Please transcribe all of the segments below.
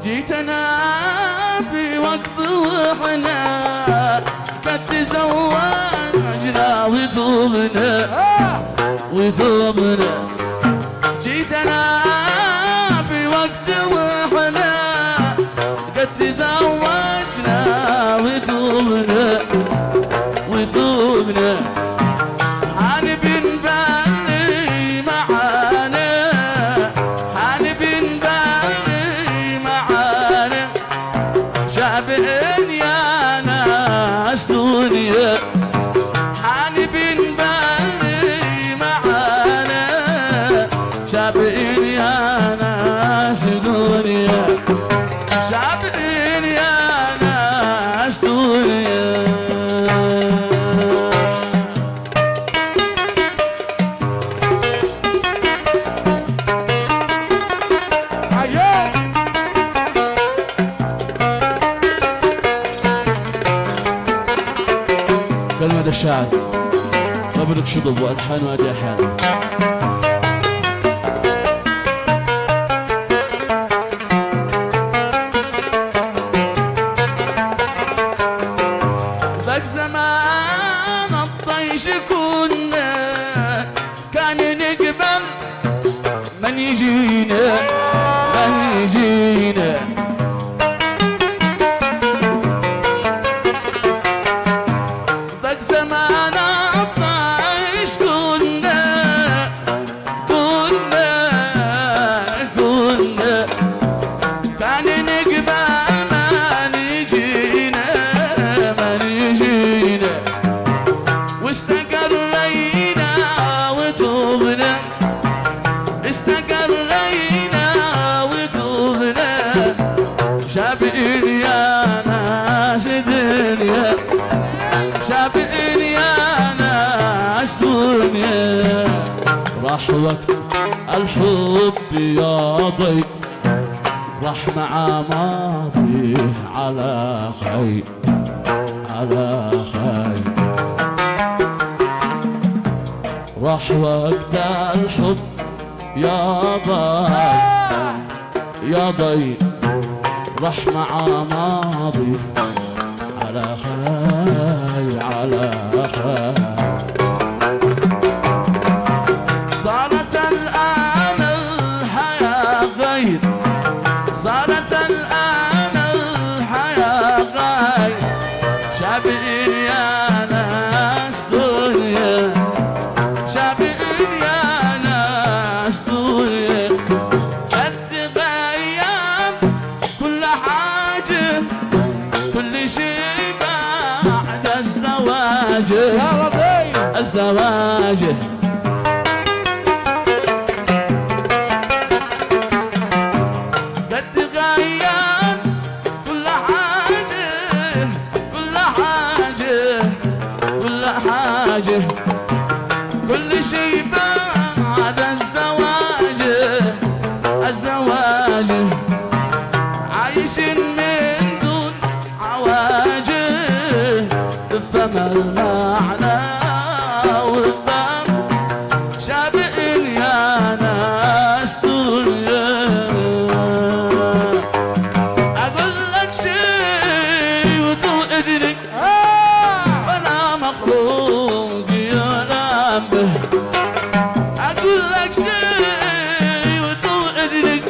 جيتنا في وقت وحنا قد تزوجنا وتوبنا جيتنا في وقت وحنا قد تزوجنا وتوبنا حانبين بالي معانا حانبين بالي معانا شابين يا ناس دنيا حانبين بالي معانا شابين يا ناس دنيا شابين يا ناس دنيا كلمة الشاعر قبلك شطب والحان وادي احيان ذاك زمان الطيش كنا كان نقبل من يجينا ذاك زمان الطيش كنا كان نقبل من يجينا واستقرينا وتوبنا شابئين يا ناس دنيا شابئين يا ناس دنيا راح وقت الحب يا ضي راح مع ماضيه على خير راح وقت الحب يا ضي راح مع ماضي على خير صارت الآن الحياة غير شابئين يا ناس دنيا شابئين يا ناس دنيا قد تغير كل حاجة كل شيء بعد الزواج قد تغير كل حاجة كل شيء بعد الزواج عايشين من دون عواجه فما المعنى والضم شابئين يا ناس دنيا أقول لك شيء وتؤذني ولا مخلوق ينام به أقول لك شيء وتؤذني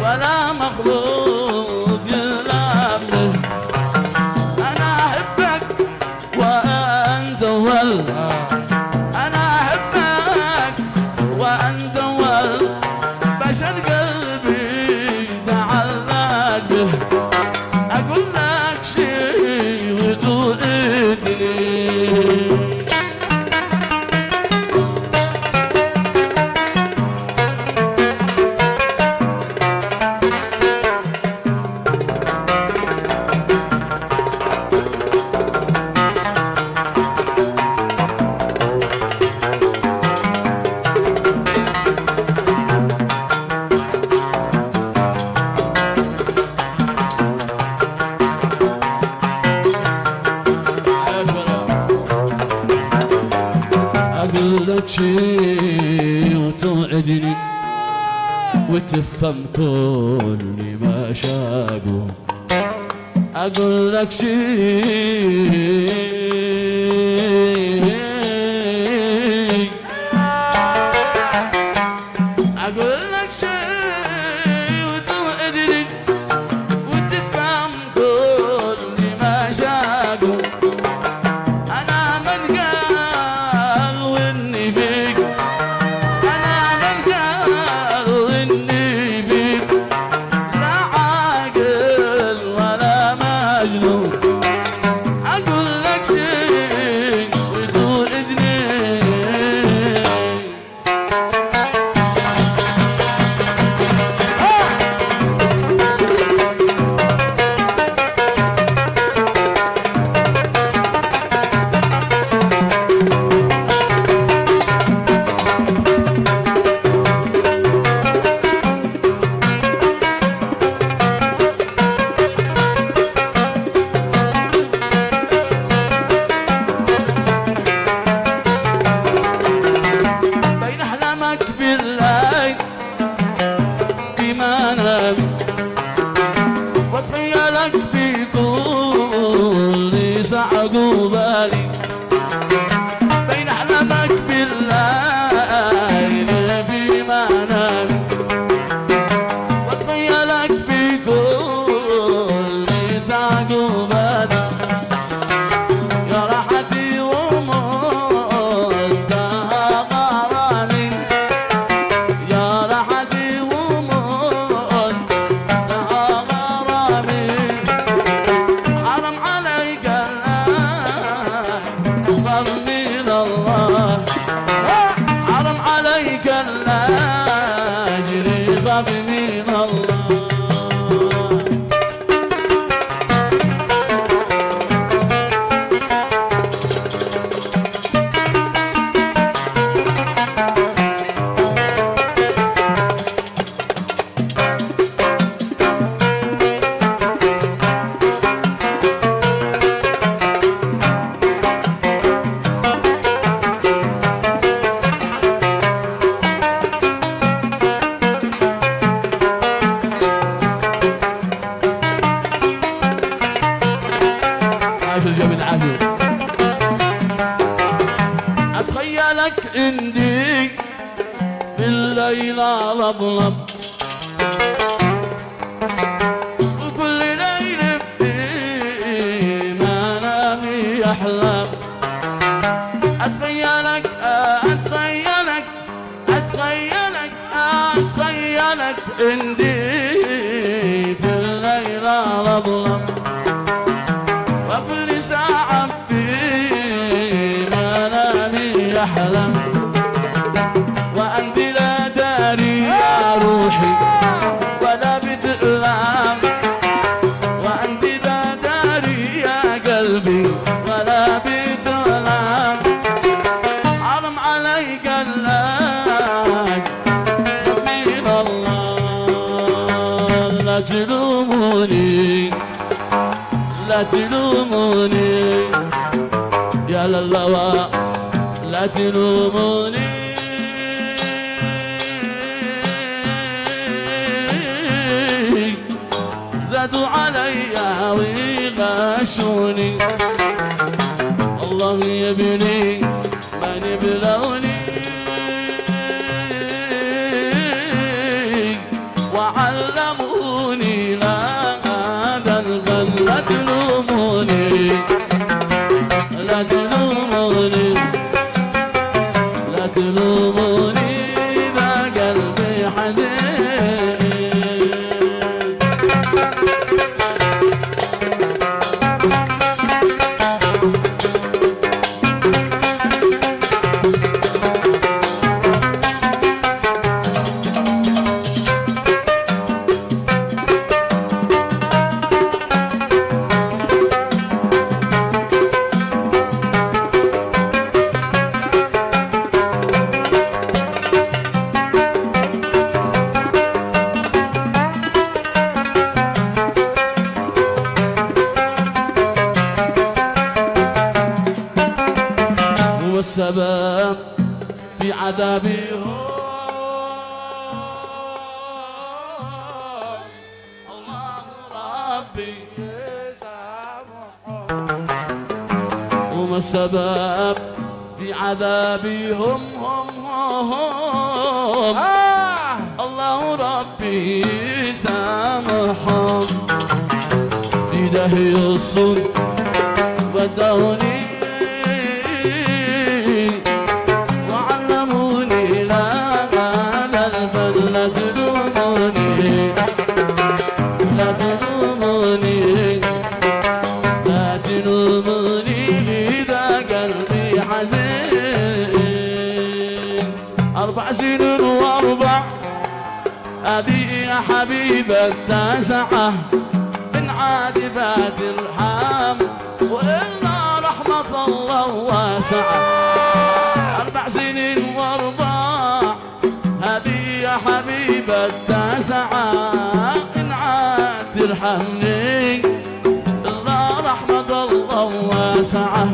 ولا مخلوق ينام به أنا أحبك وأنت أنا أحبك وأنت بشر قلبي تعلق به أقول لك شيء وتؤذني أقول لك شي وتوعدني وتفهم كل ما شاقوا. أقول لك شيء عقوبالي بين أحلامك بالليل في منامي واتخيلك في كل عقوبالي يا راحتي ومنتهى غرامي يا راحتي ومنتهى غرامي حرم عليك خاف من الله حرم عليك الأجر خاف من الله الجبل عافية أتخيلك عندي في الليل لبلب وكل ليل في منامي أحلام أتخيلك أتخيلك أتخيلك أتخيلك عندي في الليل لبلب وكل ساعة في منامي أحلم وأنت لا داري يا روحي ولا بتعلم وأنت لا داري يا قلبي ولا بتعلم حرم عليك اللاك خاف من الله لا تلوموني لا تلوموني يا لله لا تلوموني زادوا علي وغشوني الله يبني من يبلوني وعلموني لا تلوموني لا تلوموني لا تلوموني ذا قلبي حزين والسبب في عذابي هم الله ربي سامحهم في دهي الصدق ودوني وعلموني لا البل لا تلوموني لا تلوموني لا تلوموني إذا قلبي حزين 4 سنين و4 أبي يا حبيب التاسعة من عادبات الحام وإلا رحمة الله واسعة 4 سنين و4 هذه يا حبيب التاسعة إن عاد ترحمني إلا رحمة الله واسعة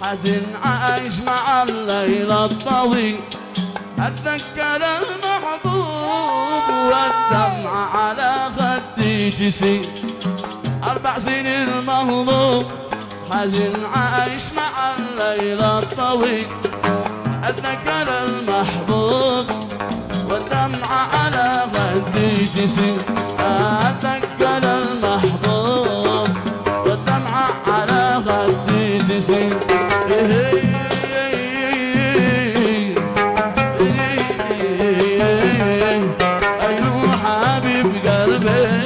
حزن عايش مع الليل الطويل أتذكر المحبوب والدمع على خدي تسيل 4 سنين مهموم حزن عايش مع الليل الطويل أتذكر المحبوب والدمع على خدي تسيل أتذكر المحبوب والدمع على خدي تسيل أيوه حبيب قلبي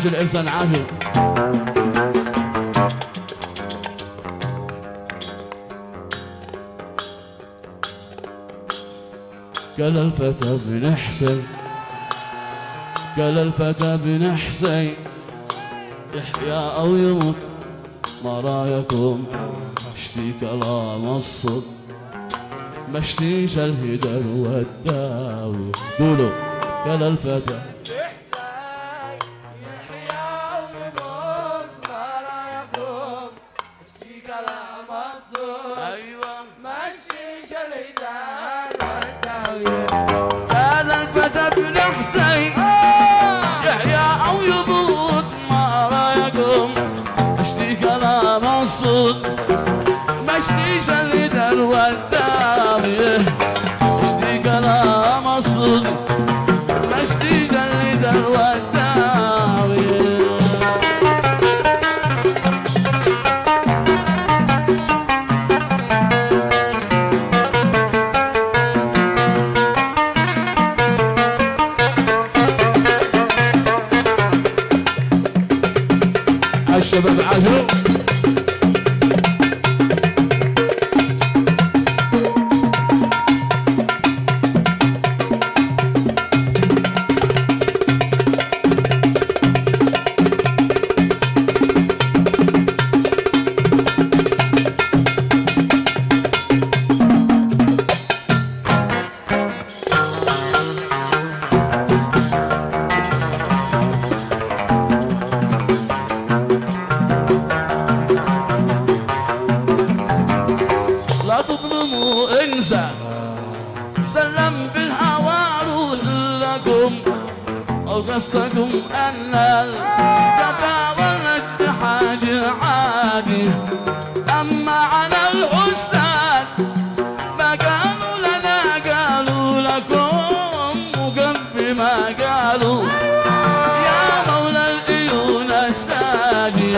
عاش الإنسان عاجل قال الفتى بن حسين قال الفتى بن حسين يحيى أو يموت ما رايكم اشتي كلام الصد ما اشتيش الهدر والداوي قولوا قال الفتى كان الفتى بن حسين يحيى أو يموت ما رايكم اشتي كلام الصدق ما اشتيش الهدر والداوي اشتي كلام الصدق ما اشتيش الهدر والداوي الشباب عاشوا الساجي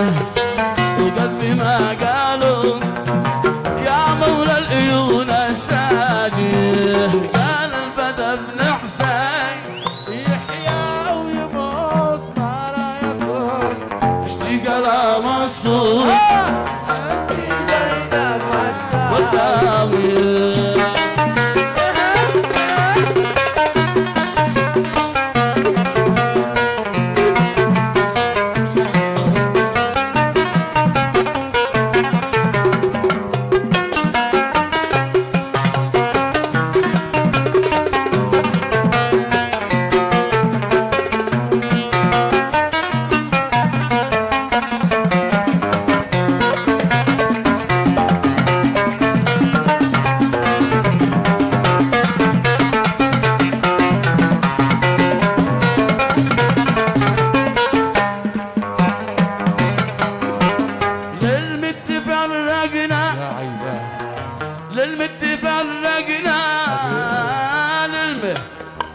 وقد ما قالوا يا مولى العيون الساجي قال البدا بن حسين يحيى ويموت ما لا يكون اشتي كلام الصوت والداوي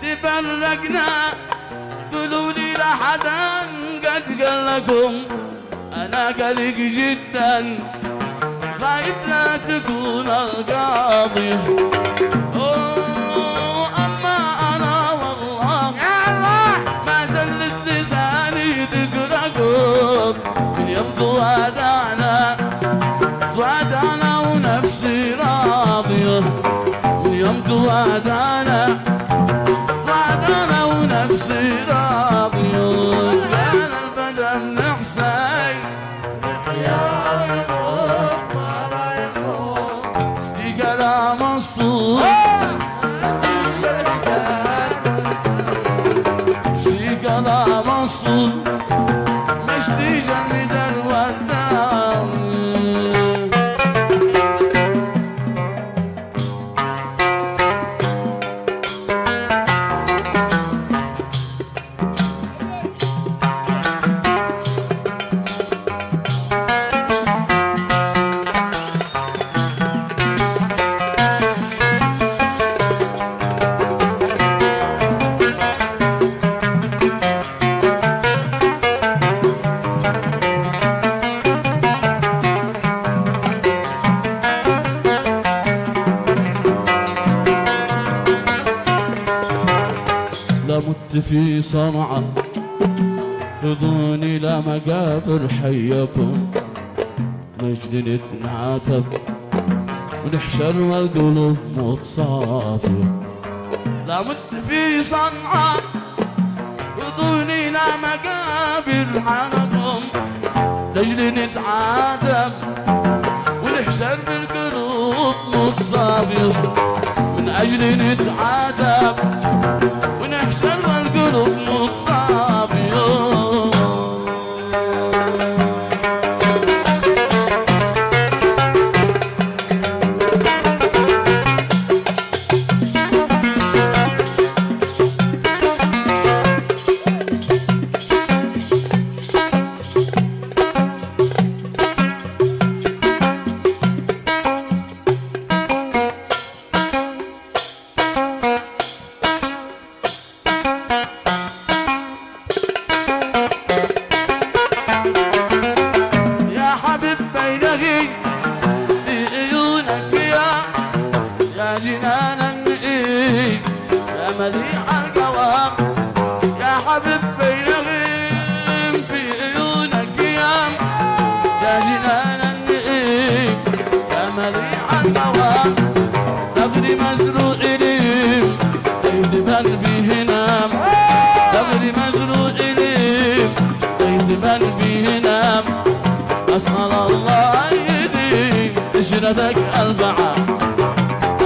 تفرقنا قولوا لي لا حدا قد قال لكم انا قلق جدا خايف لا تكون القاضي اما انا والله ما زلت لساني ذكركم من يوم توادانا ونفسي راضيه من يوم توادانا ونفسي راضيه كان البدا بن حسين يا يموت ما لا يموت اشتي كلام الصوت اشتي كلام الصوت مشتي جمد الوداع مت في صنعاء خذوني لمقابر حيكم مجد نتعاتب ونحشر والقلوب متصافية لا مت في صنعاء خذوني لمقابر حنكم لجل نتعاتب ونحشر بالقلوب متصافية من أجل نتعاتب ونحشر والقلوب متصافية أسأل الله يديم جندك البعا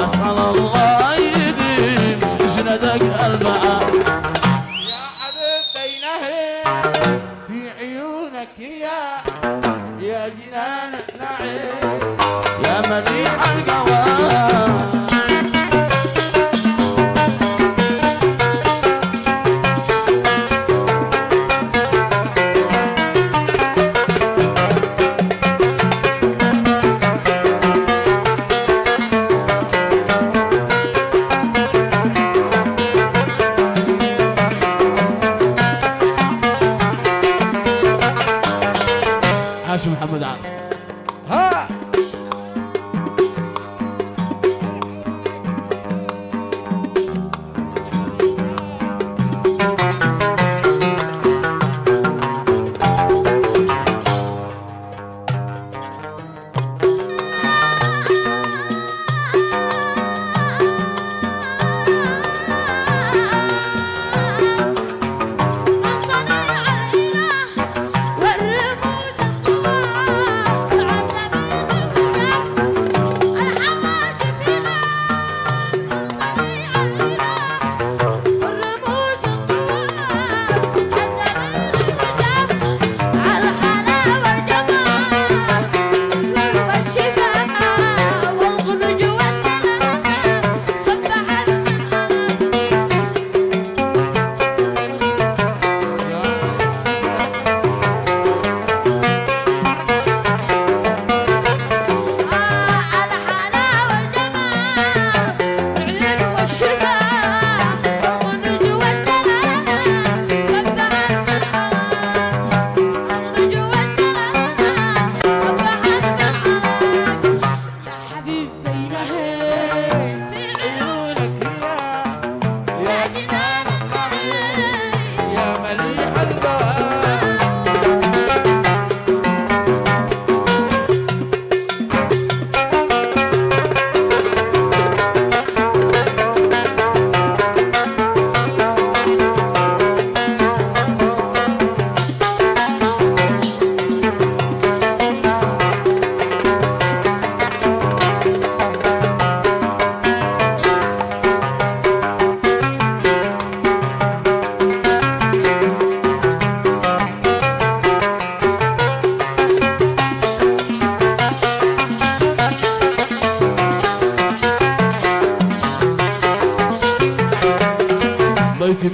أسأل الله يديم جندك البعا يا حبيب بينه في عيونك يا جنان النعيم يا مليح القوام حاشي محمد عاصم. ها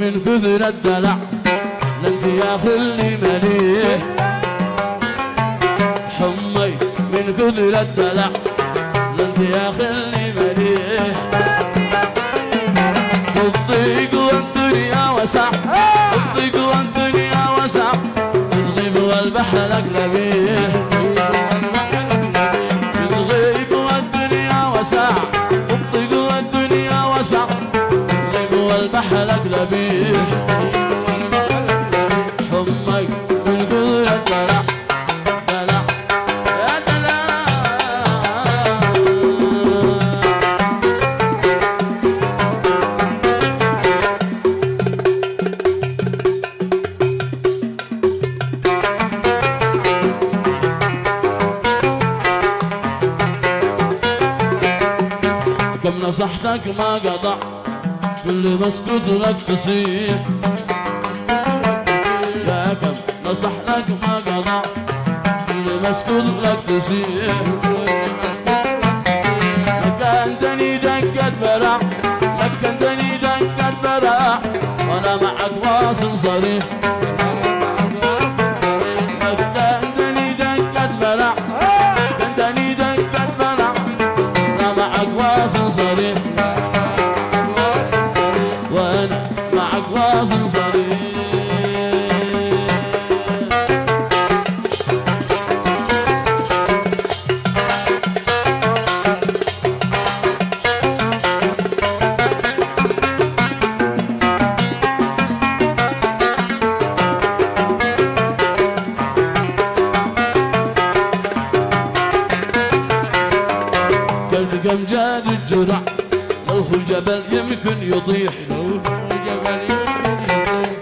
من كثر الدلع لن تياخلني مليح حمي من كثر الدلع لن تياخلني مليح الضيق والدنيا وسع الضيق والدنيا وسع الغيب والبحر الأقلبيه الغيب والدنيا وسع الضيق والدنيا وسع والبحر الأقلبيه حمك من كثر الدلع دلع يا دلع كم نصحتك ما قطع كل مسكوت لك تصيح يا كم نصح لك ما قضى كل مسكوت لك تصيح مكنتني دقت برع مكنتني دقت برع وانا معك واصل صريح مكنتني دقت برع مكنتني دقت برع وانا معك واصل صريح وانا معك واصل صريح كم جاد الجرع لو هو جبل يمكن يطيح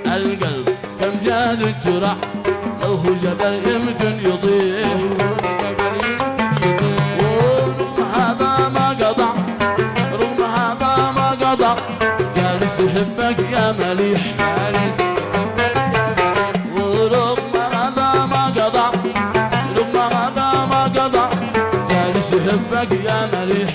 القلب كم جاد الجرع لو هو جبل يمكن يطيح ورغم هذا ما قطع رغم هذا ما قطع جالس يحبك يا مليح ورغم هذا ما قطع رغم هذا ما قطع جالس يحبك يا مليح